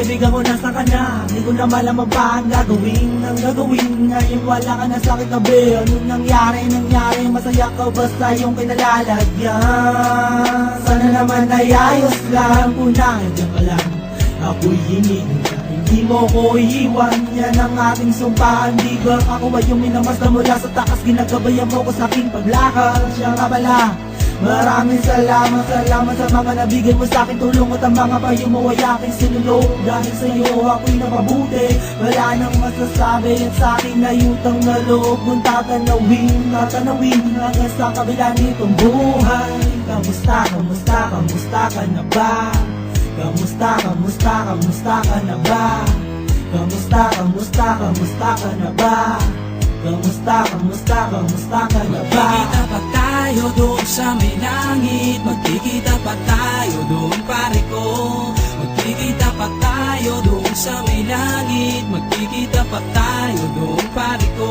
kaibigan mo nasa ka na. Di ko na malamang pa ang gagawin. Ngayon wala ka na sa aking tabi. Anong nangyari, masaya ka basta yung kinalalagyan. Sana naman ay ayos lang. Kung nandiyan ka lang, ako'y hinihin ka. Hindi mo ko iiwan, yan ang ating sumpaan. Di ba ako ay yung minamasta mula sa takas? Ginagabayan mo ko sa aking paglakad. Siya nga pala, maraming salamat sa mga nabigay mo sa akin tulong at ang mga payo mo ay aking sinulong. Dahil sa'yo ako'y napabuti, wala nang masasabi at sa akin ay utang na loob kung tatanawin hanggang sa kabila nitong buhay. Kamusta ka na ba? Kamusta ka na ba? Kamusta ka na ba? Kamusta ka na ba? Magkikita pa tayo doon sa may langit. Magkikita pa tayo doon pare ko. Magkikita pa tayo doon sa may langit. Magkikita pa tayo doon pare ko.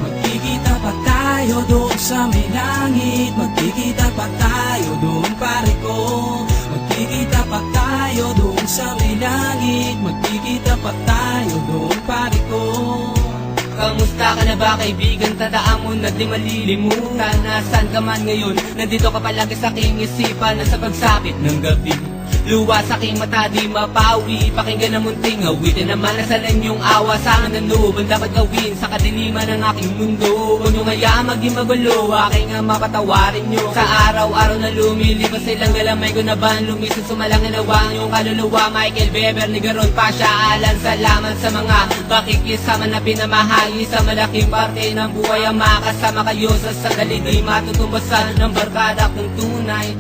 Magkikita pa tayo doon sa may langit. Magkikita pa tayo doon pare ko. Magkikita pa tayo doon sa may langit. Magkikita pa tayo doon pare ko. Kamusta ka na ba kaibigan? Tandaan mo na di malilimutan. Nasaan ka man ngayon? Nandito ka palagi sa aking isipan. Nasa pagsapit ng gabi, luwa sa aking mata di mapawi. Pakinggan ang munting awitin na malasalan yung awa sa akin ng loob. Ang dapat gawin sa kadiliman ng aking mundo. Kung yung hayaan maging magulo, aking nga mapatawarin nyo. Sa araw-araw na lumilipas silang galamay ko na ba lumisan sumalangin nawang yung kaluluwa. Michael Weber, Nigaron, Pasha, Alan. Salamat sa mga pakikisama na pinamahagi sa malaking parte ng buhay. Ang makasama kayo sa sandali di matutumbasan ng barkada kung tunay.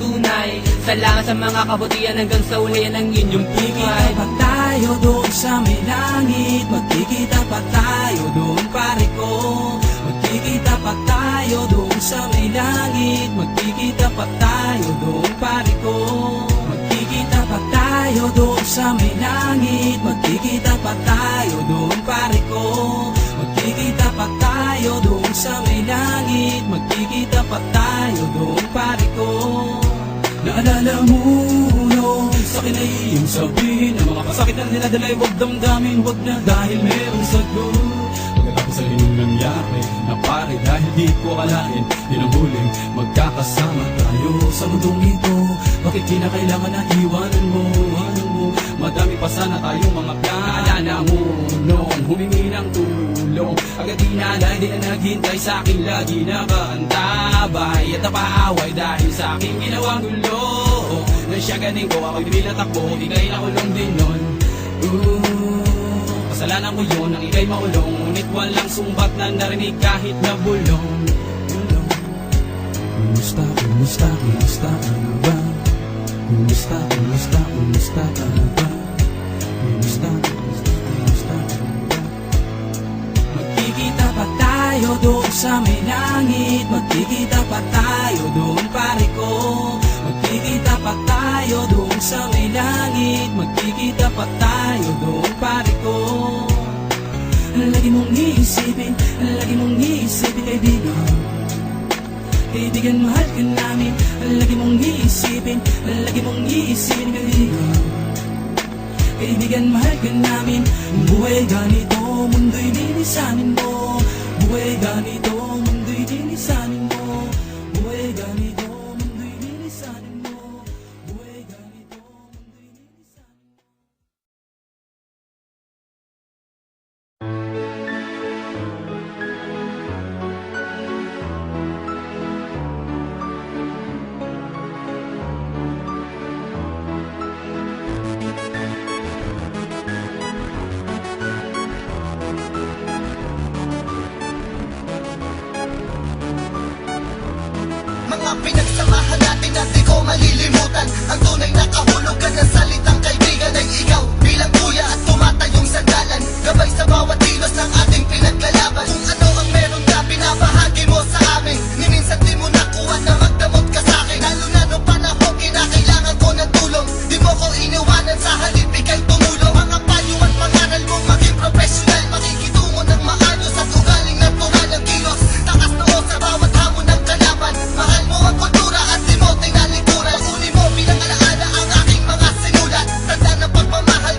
Salamat sa mga kabutihan hanggang sa uli ng inyong buhay. Magkikita pa tayo doon sa may langit. Magkikita pa tayo doon pare ko. Magkikita pa tayo doon sa may langit. Magkikita pa tayo doon pare ko. Magkikita pa tayo doon sa may langit. Magkikita pa tayo doon pare ko. Magkikita pa tayo doon sa may langit. Magkikita pa tayo doon pare ko. Naalala mo noon sa akin ay iyong sabihin ang mga pasakit na niladalay huwag damdamin, huwag na dahil merong sagot. Pagkatapos sa inyong nangyari na pare dahil di ko akalain din ang huling magkakasama tayo sa mundong ito. Bakit kinakailangan na iwanan mo? Madami pa sana tayong mga plan. Naalala mo noon humingi ng tulong. Agad dinalay di na naghintay sa akin lagi nakaantabay at napaaway dahil sa aking ginawang gulo. Nang siya ganing ko ako'y binilat ako, ika'y nakulong din nun. Kasalanan ko yun nang ika'y maulong, ngunit walang sumbat na narinig kahit na bulong. Kumusta ka na ba? Kumusta ka na ba? Kumusta ka na ba? Magkikita pa tayo doon sa may langit. Magkikita pa tayo doon pare ko. Magkikita pa tayo doon sa may langit. Magkikita pa tayo doon pare ko. Lagi mong iisipin kaibigan. Kaibigan, mahal ka namin. Lagi mong iisipin kaibigan. Kaibigan, mahal ka namin. Buhay ganito, mundo'y linisanin mo. Buhay ganito, mundo'y linisanin mo. Buhay ganito, mundo'y linisanin mo. Buhay ganito, mundo'y linisanin mo. Mga pinagsamahan natin at di ko malilimutan. Ang tunay na kahulugan ng salitang kaibigan ay ikaw. Bilang kuya at tumatayong sandalan, gabay sa bawat kilos ng ating pinaglalaban. Kung ano ang meron ka, pinabahagi mo sa amin. Ni minsan di mo nakuha na magdamot ka sa akin. Lalo na nung panahon kinakailangan ko ng tulong. Di mo ko iniwanan, sa halip ika'y tumulong. Mga payo at pangaral mo maging professional. Makikitungo ng maayos at ugaling natural ang kilos. Takas noo sa bawat hamon ng kalaban. Mahal mo ang kultura at di mo tinalikuran. Paguli mo bilang alaala ang aking mga sinulat. Tanda ng pagmamahal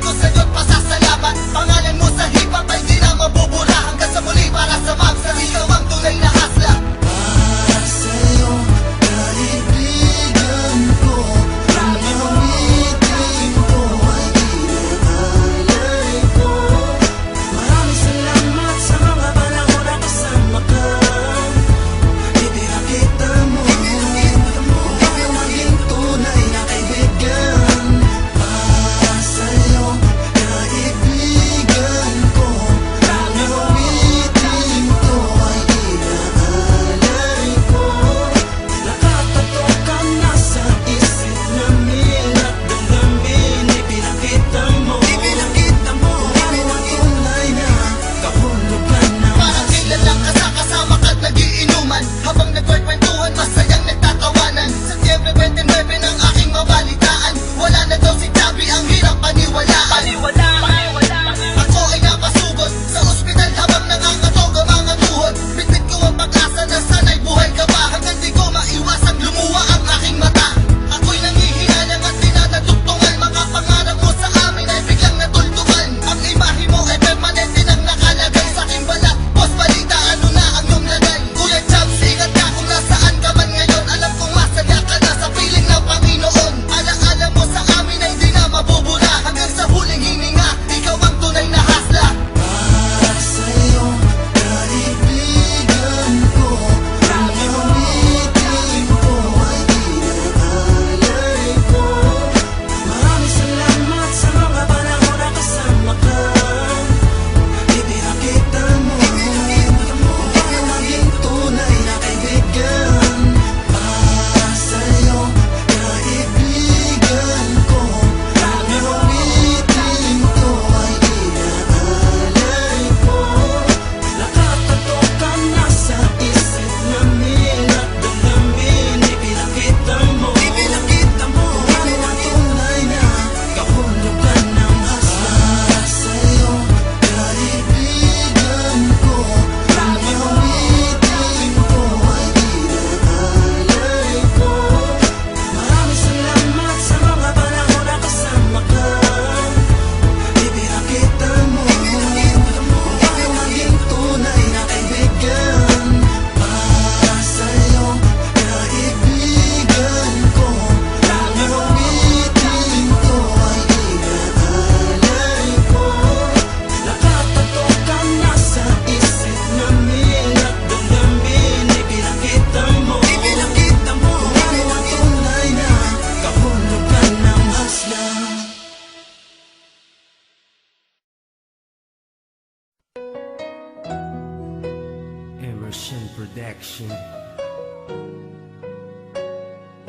Action Production.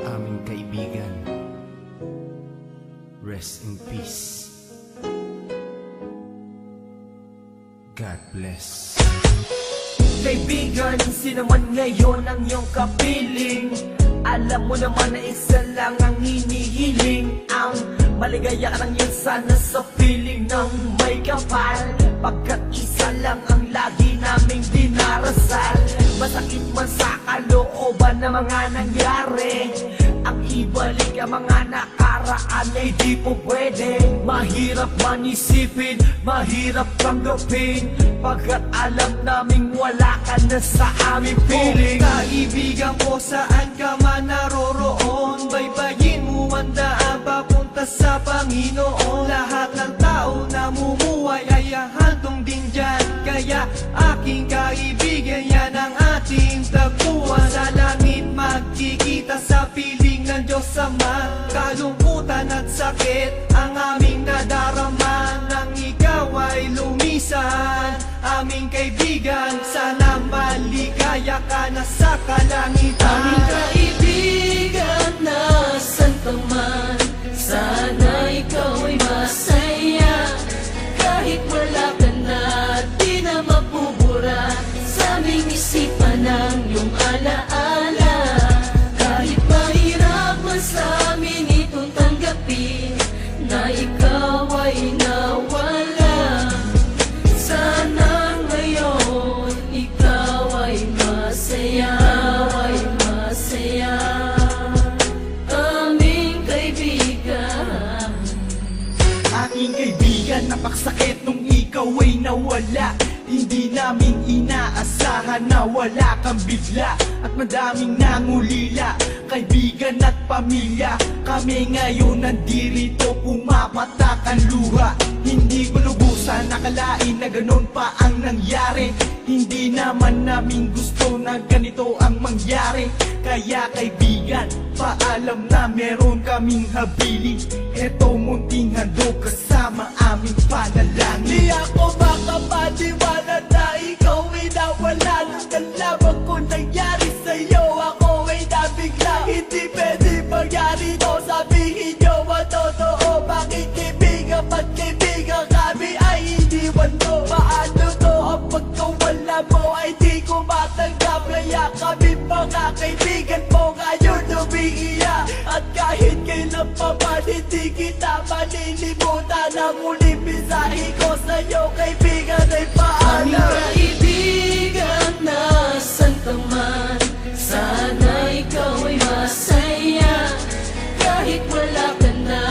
Aming kaibigan, rest in peace. God bless. Kaibigan, sino man ngayon ang iyong kapiling? Alam mo naman na isa lang ang hinihiling. Ang maligaya ka lang yun sana sa piling ng may kapal. Pagkat isa lang ang lagi naming dinarasal. Masakit man sa kalooban na mga nangyari, ang ibalik ang mga nakaraan ay di po pwede. Mahirap man isipin, mahirap tanggapin, pagkat alam naming wala ka na sa aming piling. Kaibigan ko, saan ka man naroroon, baybayin mo ang daan papunta sa Panginoon. Lahat ng tao na mumuhay ay handong din dyan, kaya aking kaibigan, yan ang ating tagpuan. Sa langit magkikita sa piling ng Diyos Ama. Kalungkutan at sakit ang aming nadarama nang ikaw ay lumisan. Aming kaibigan, sana maligaya ka na sa kalangitan. Aming kaibigan, nasan ka man, sana ikaw ay masaya. Kahit wala ka na, di na mapubura sa aming isipan ng iyong alaala. Kahit mahirap man sa amin itong tanggapin, na ikaw ay nawala. Sana ngayon ikaw ay masaya, ay masaya. Aming kaibigan, Aking kaibigan, napaksakit nung ikaw ay nawala. Hindi namin inaasahan na wala kang bigla, at madaming nangulila, kaibigan at pamilya. Kami ngayon nandirito, pumapatak ang luha. Hindi ko lubusan nakalain na ganon pa ang nangyari. Hindi naman namin gusto na ganito ang mangyari. Kaya kaibigan, paalam na meron kaming habili. Eto munting handog kasama aming panalangin. Di ako makapaniwala na ikaw ay nawala. Nung nalaman ko nangyari sa'yo, ako ay nabigla. Hindi pwede mangyari to, sabihin nyo ang totoo. Bakit kaibigan, ba't kaibigan kami ay iniwan mo? Paano to ang pagkawala mo ay di ko matanggap? Kaya kami mga kaibigan mo ngayon umiiyak. At kahit kailan pa man hindi kita malilimutan. Ang muling mensahe ko sa'yo kaibigan ay aming paalam. kaibigan, nasan ka man, sana ikaw ay masaya. Kahit wala ka na,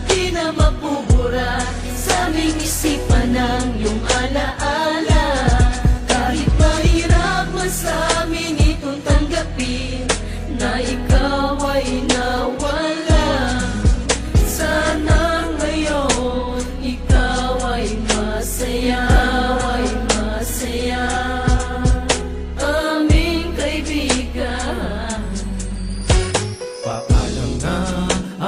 di na mapubura sa aming isipan ng iyong alaala. Kahit mahirap man sa amin itong tanggapin, na ikaw ay nawala. Sana ngayon ikaw ay masaya, ay masaya. Aming kaibigan, Paalam na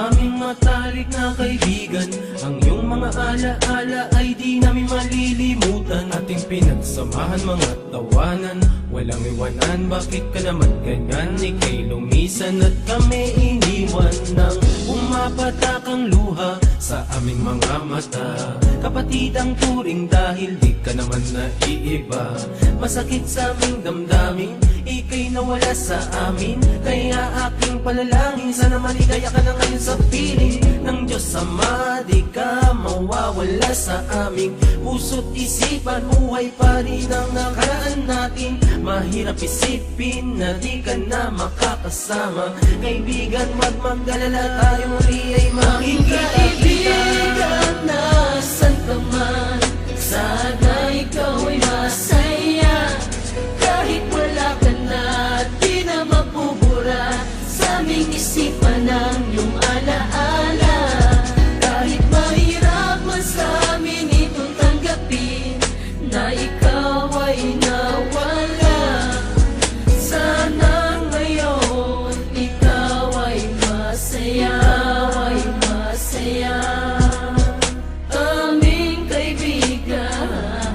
aming matalik na kaibigan, ang iyong mga alaala ay di namin malilimutan. Ating pinagsamahan mga tawanan, walang iwanan. Bakit ka naman ganyan? Ika'y lumisan at kami iniwan nang pumapatak ang luha sa aming mga mata. Kapatid ang turing dahil di ka naman naiiba. Masakit sa aming damdamin, ika'y nawala sa amin. Kaya aking palalangin, sana maligaya ka na ngayon sa piling ng Diyos Ama. Di ka mawawala sa aming puso't isipan. Buhay pa rin ang nakaraan natin. Mahirap isipin na di ka na makakasama. Kaibigan, wag mag-alala, tayo muli ay aming makikita. kaibigan, nasan ka man, sana ikaw ay masaya. Kahit wala ka na, di na mapubura sa aming isipan ng iyong alaala. Kahit mahirap man sa amin itong tanggapin, na ikaw ay nawala. Sana ngayon ikaw ay masaya, ay masaya. Aming kaibigan,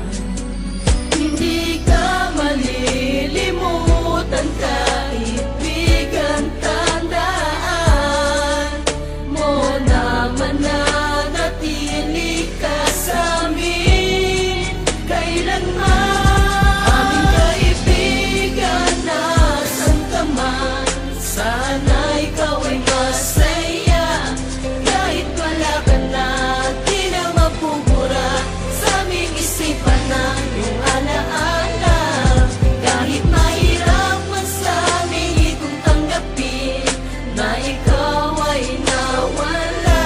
iyong alaala. Kahit mahirap man sa amin itong tanggapin na ikaw ay nawala.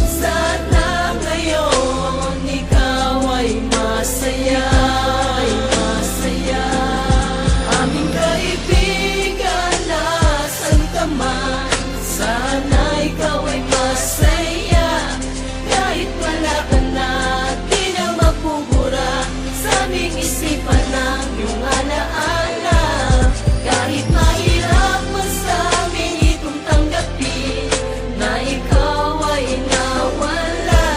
Sana ngayon ikaw ay masaya, aming kaibigan, nasan ka man, sana ikaw ay masaya. Kahit wala ka na, di na mapupura sa aming isipan ng iyong alaala. Kahit mahirap man sa amin itong tanggapin na ikaw ay nawala.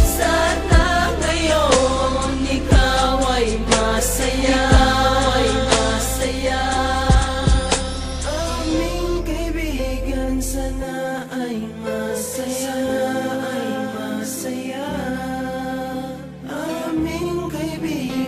Sana ngayon ikaw ay masaya, aming kaibigan, sana ay masaya, aming kaibigan.